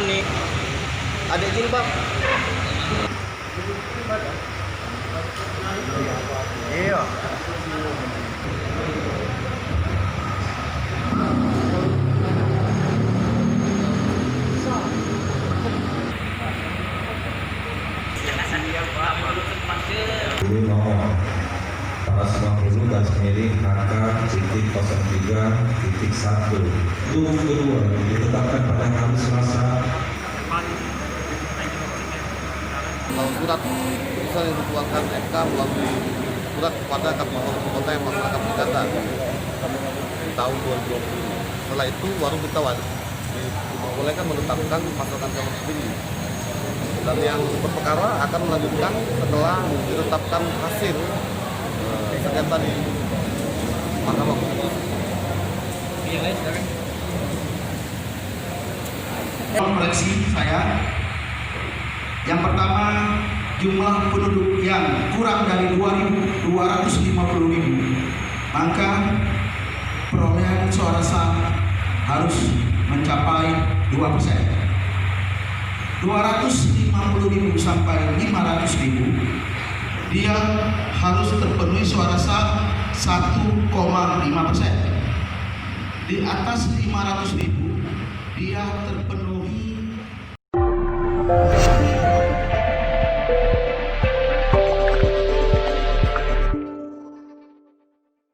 nih. Ada jilbab. Iya. Jadi nomor para semua guru garis miring HK.03.1 untuk kedua ditetapkan pada hari Selasa. Surat keputusan yang dikeluarkan MK melalui surat kepada Kabupaten Kota yang melaksanakan pidana di tahun 2020. Setelah itu baru kita diperbolehkan menetapkan pasal ancaman tertinggi. Dan yang berperkara akan melanjutkan setelah ditetapkan hasil sengketa di Mahkamah Konstitusi. Koreksi saya. Yang pertama, jumlah penduduk yang kurang dari 250.000, maka perolehan suara sah harus mencapai 2%. 250.000 sampai 500.000, dia harus terpenuhi suara sah 1,5%. Di atas 500.000, dia terpenuhi